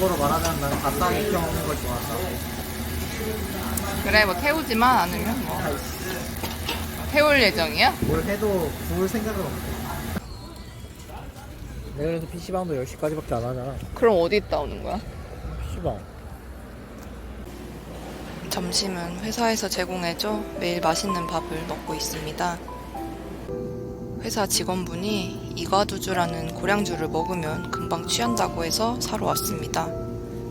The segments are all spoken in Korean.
거꾸로 말하면 난 간단히 익혀 먹는 걸 좋아한다. 그래 뭐 태우지만 않으면 뭐 태울 예정이야? 뭘 해도 구울 생각은 없어. 내가 그래서 PC방도 10시까지밖에 안 하잖아. 그럼 어디 있다 오는 거야? PC방. 점심은 회사에서 제공해줘 매일 맛있는 밥을 먹고 있습니다. 회사 직원분이 이과두주라는 고량주를 먹으면 금방 취한다고 해서 사러 왔습니다.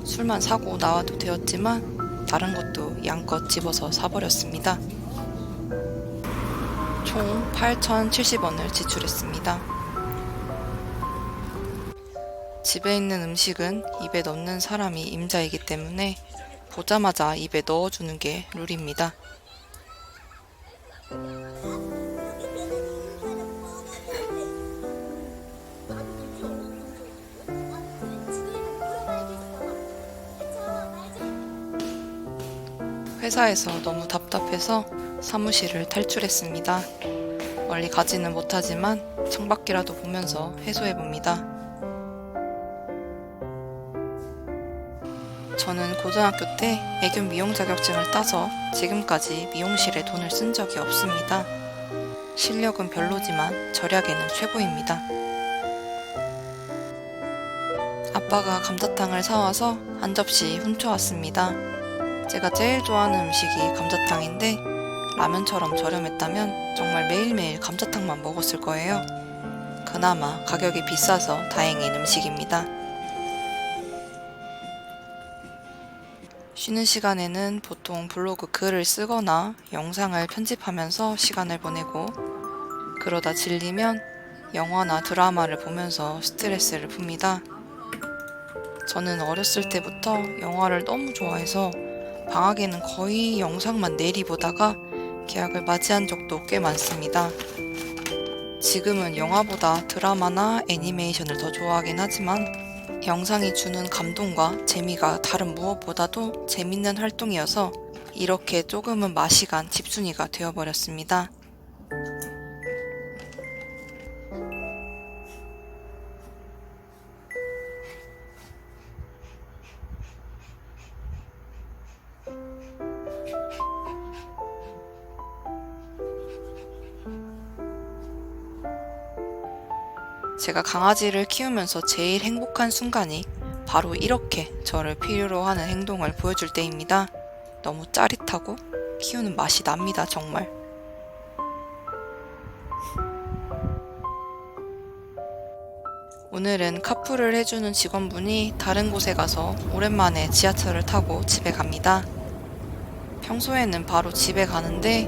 술만 사고 나와도 되었지만 다른 것도 양껏 집어서 사버렸습니다. 총 8,070원을 지출했습니다. 집에 있는 음식은 입에 넣는 사람이 임자이기 때문에 보자마자 입에 넣어주는 게 룰입니다. 회사에서 너무 답답해서 사무실을 탈출했습니다. 멀리 가지는 못하지만 창밖이라도 보면서 해소해봅니다. 저는 고등학교 때 애견 미용 자격증을 따서 지금까지 미용실에 돈을 쓴 적이 없습니다. 실력은 별로지만 절약에는 최고입니다. 아빠가 감자탕을 사와서 한 접시 훔쳐왔습니다. 제가 제일 좋아하는 음식이 감자탕인데 라면처럼 저렴했다면 정말 매일매일 감자탕만 먹었을 거예요. 그나마 가격이 비싸서 다행인 음식입니다. 쉬는 시간에는 보통 블로그 글을 쓰거나 영상을 편집하면서 시간을 보내고 그러다 질리면 영화나 드라마를 보면서 스트레스를 풉니다. 저는 어렸을 때부터 영화를 너무 좋아해서 방학에는 거의 영상만 내리 보다가 개학을 맞이한 적도 꽤 많습니다. 지금은 영화보다 드라마나 애니메이션을 더 좋아하긴 하지만 영상이 주는 감동과 재미가 다른 무엇보다도 재밌는 활동이어서 이렇게 조금은 맛이 간 집순이가 되어버렸습니다. 제가 강아지를 키우면서 제일 행복한 순간이 바로 이렇게 저를 필요로 하는 행동을 보여줄 때입니다. 너무 짜릿하고 키우는 맛이 납니다, 정말. 오늘은 카풀을 해주는 직원분이 다른 곳에 가서 오랜만에 지하철을 타고 집에 갑니다. 평소에는 바로 집에 가는데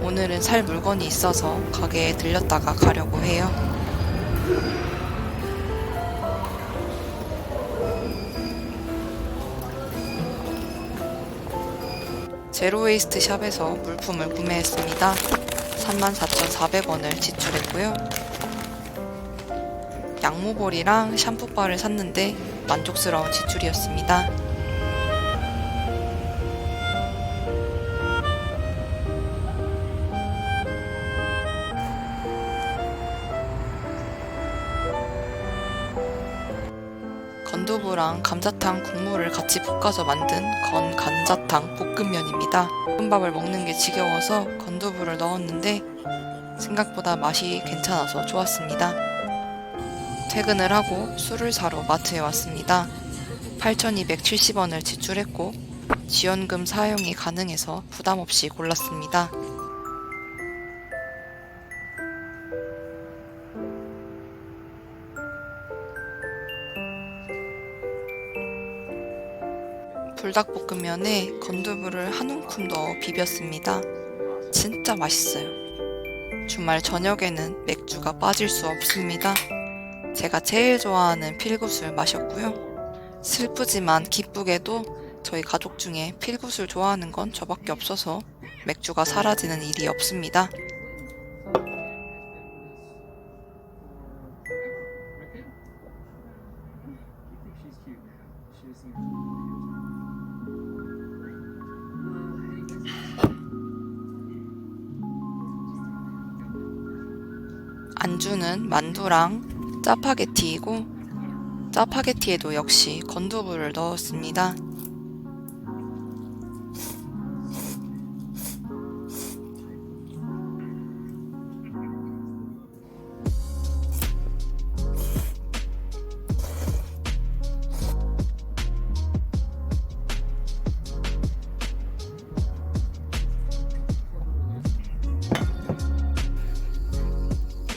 오늘은 살 물건이 있어서 가게에 들렸다가 가려고 해요. 제로웨이스트 샵에서 물품을 구매했습니다. 34,400원을 지출했고요. 양모볼이랑 샴푸바를 샀는데 만족스러운 지출이었습니다. 건두부랑 감자탕 국물을 같이 볶아서 만든 건간자탕 볶음면입니다. 볶음밥을 먹는 게 지겨워서 건두부를 넣었는데 생각보다 맛이 괜찮아서 좋았습니다. 퇴근을 하고 술을 사러 마트에 왔습니다. 8,270원을 지출했고 지원금 사용이 가능해서 부담 없이 골랐습니다. 불닭볶음면에 건두부를 한 움큼 넣어 비볐습니다. 진짜 맛있어요. 주말 저녁에는 맥주가 빠질 수 없습니다. 제가 제일 좋아하는 필구술 마셨고요. 슬프지만 기쁘게도 저희 가족 중에 필구술 좋아하는 건 저밖에 없어서 맥주가 사라지는 일이 없습니다. 안주는 만두랑 짜파게티이고 짜파게티에도 역시 건두부를 넣었습니다.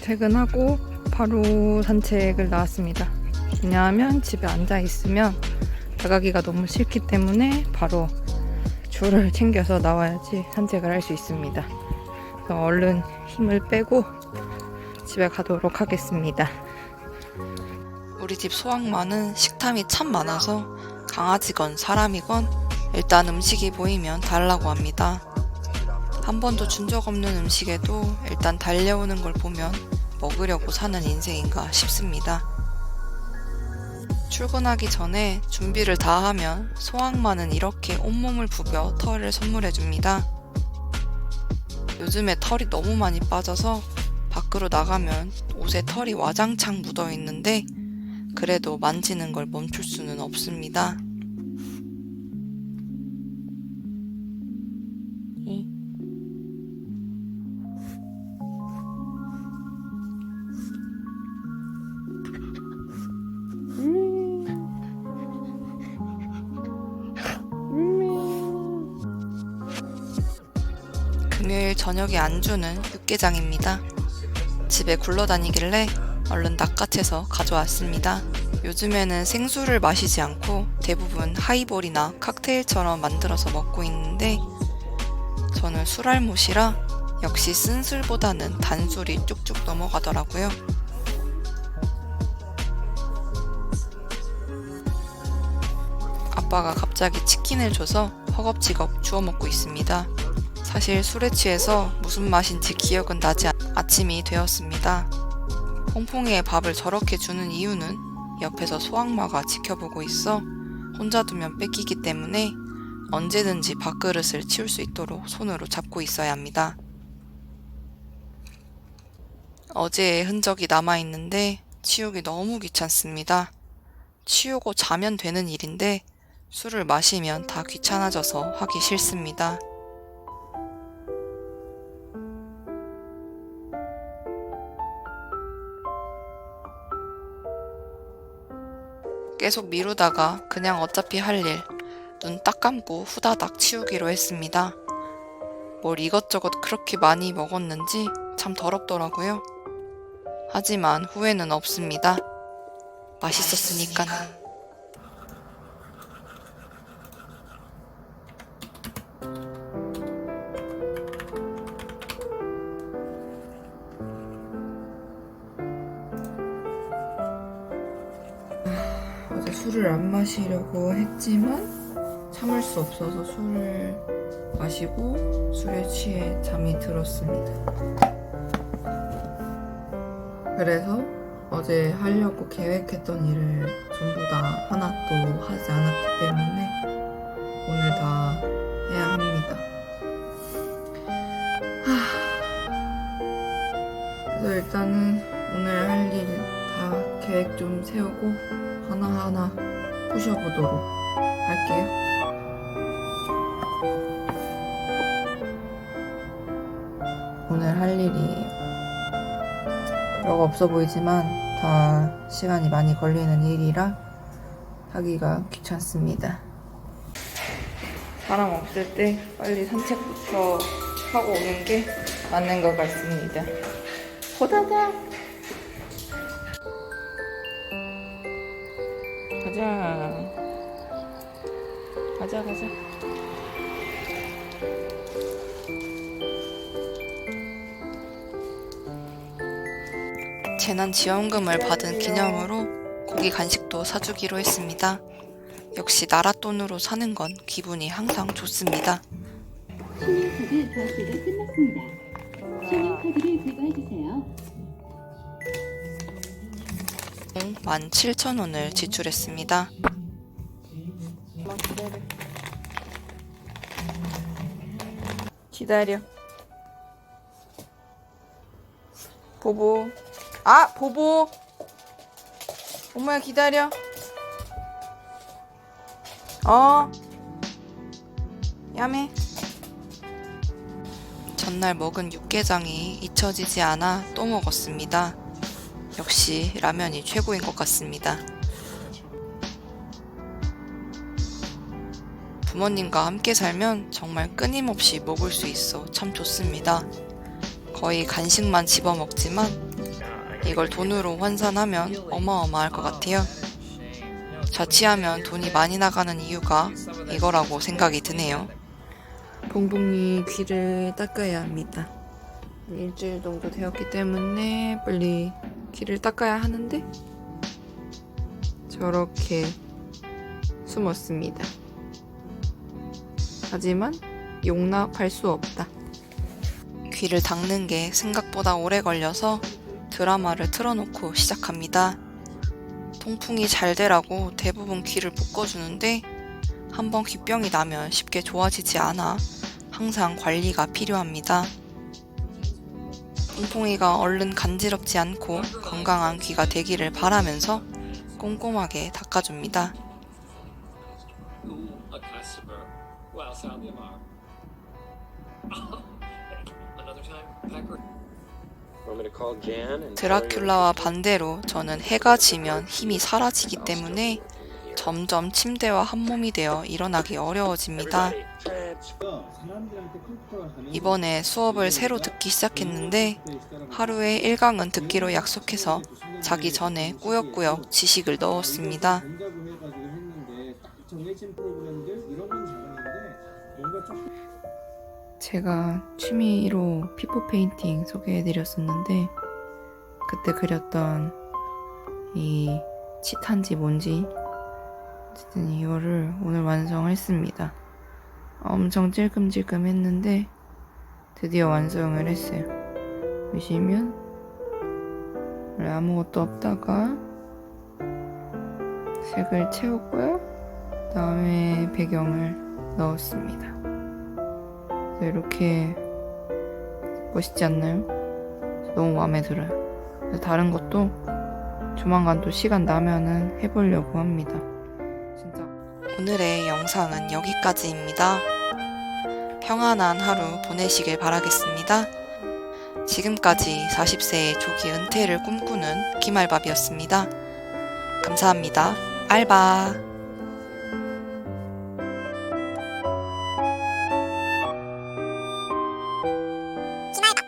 퇴근하고 바로 산책을 나왔습니다. 왜냐하면 집에 앉아 있으면 나가기가 너무 싫기 때문에 바로 줄을 챙겨서 나와야지 산책을 할 수 있습니다. 그래서 얼른 힘을 빼고 집에 가도록 하겠습니다. 우리 집 소황마는 식탐이 참 많아서 강아지건 사람이건 일단 음식이 보이면 달라고 합니다. 한 번도 준 적 없는 음식에도 일단 달려오는 걸 보면 먹으려고 사는 인생인가 싶습니다. 출근하기 전에 준비를 다 하면 소황마는 이렇게 온몸을 부벼 털을 선물해줍니다. 요즘에 털이 너무 많이 빠져서 밖으로 나가면 옷에 털이 와장창 묻어 있는데 그래도 만지는 걸 멈출 수는 없습니다. 금요일 저녁에 안주는 육개장입니다. 집에 굴러다니길래 얼른 낚아채서 가져왔습니다. 요즘에는 생수를 마시지 않고 대부분 하이볼이나 칵테일처럼 만들어서 먹고 있는데 저는 술알못이라 역시 쓴 술보다는 단술이 쭉쭉 넘어가더라고요. 아빠가 갑자기 치킨을 줘서 허겁지겁 주워 먹고 있습니다. 사실 술에 취해서 무슨 맛인지 기억은 나지 아침이 되었습니다. 퐁퐁이의 밥을 저렇게 주는 이유는 옆에서 소황마가 지켜보고 있어 혼자 두면 뺏기기 때문에 언제든지 밥그릇을 치울 수 있도록 손으로 잡고 있어야 합니다. 어제의 흔적이 남아있는데 치우기 너무 귀찮습니다. 치우고 자면 되는 일인데 술을 마시면 다 귀찮아져서 하기 싫습니다. 계속 미루다가 그냥 어차피 할 일, 눈 딱 감고 후다닥 치우기로 했습니다. 뭘 이것저것 그렇게 많이 먹었는지 참 더럽더라고요. 하지만 후회는 없습니다. 맛있었으니까. 어제 술을 안 마시려고 했지만 참을 수 없어서 술을 마시고 술에 취해 잠이 들었습니다. 그래서 어제 하려고 계획했던 일을 전부 다 하나도 하지 않았기 때문에 오늘 다 해야 합니다. 그래서 일단은 오늘 할 일 다 계획 좀 세우고 하나하나 부셔보도록 할게요. 오늘 할 일이 별거 없어 보이지만 다 시간이 많이 걸리는 일이라 하기가 귀찮습니다. 사람 없을 때 빨리 산책부터 하고 오는 게 맞는 것 같습니다. 호다닥! 가자. 재난지원금을 받은 기념으로 고기 간식도 사주기로 했습니다. 역시 나라 돈으로 사는 건 기분이 항상 좋습니다. 신용카드 결제가 끝났습니다. 신용카드를 제거해주세요. 17,000원을 지출했습니다. 기다려. 보보. 보보. 엄마야 기다려. 야매. 전날 먹은 육개장이 잊혀지지 않아 또 먹었습니다. 역시 라면이 최고인 것 같습니다. 부모님과 함께 살면 정말 끊임없이 먹을 수 있어 참 좋습니다. 거의 간식만 집어 먹지만 이걸 돈으로 환산하면 어마어마할 것 같아요. 자취하면 돈이 많이 나가는 이유가 이거라고 생각이 드네요. 봉봉이 귀를 닦아야 합니다. 일주일 정도 되었기 때문에 빨리 귀를 닦아야 하는데 저렇게 숨었습니다. 하지만 용납할 수 없다. 귀를 닦는 게 생각보다 오래 걸려서 드라마를 틀어놓고 시작합니다. 통풍이 잘 되라고 대부분 귀를 묶어주는데 한번 귀병이 나면 쉽게 좋아지지 않아 항상 관리가 필요합니다. 퐁퐁이가 얼른 간지럽지 않고 건강한 귀가 되기를 바라면서 꼼꼼하게 닦아줍니다. A customer. Well, sound the alarm. Another time, Packer. Want me to call Jan and 드라큘라와 반대로 저는 해가 지면 힘이 사라지기 때문에 점점 침대와 한몸이 되어 일어나기 어려워집니다. 이번에 수업을 새로 듣기 시작했는데 하루에 1강은 듣기로 약속해서 자기 전에 꾸역꾸역 지식을 넣었습니다. 제가 취미로 피포 페인팅 소개해드렸었는데 그때 그렸던 이 치탄지 뭔지 어쨌든 이거를 오늘 완성했습니다. 엄청 찔끔찔끔 했는데 드디어 완성을 했어요. 보시면 원래 아무것도 없다가 색을 채웠고요. 그 다음에 배경을 넣었습니다. 이렇게 멋있지 않나요? 너무 마음에 들어요. 다른 것도 조만간 또 시간 나면은 해보려고 합니다. 진짜. 오늘의 영상은 여기까지입니다. 평안한 하루 보내시길 바라겠습니다. 지금까지 40세의 조기 은퇴를 꿈꾸는 김알밥이었습니다. 감사합니다. 알바.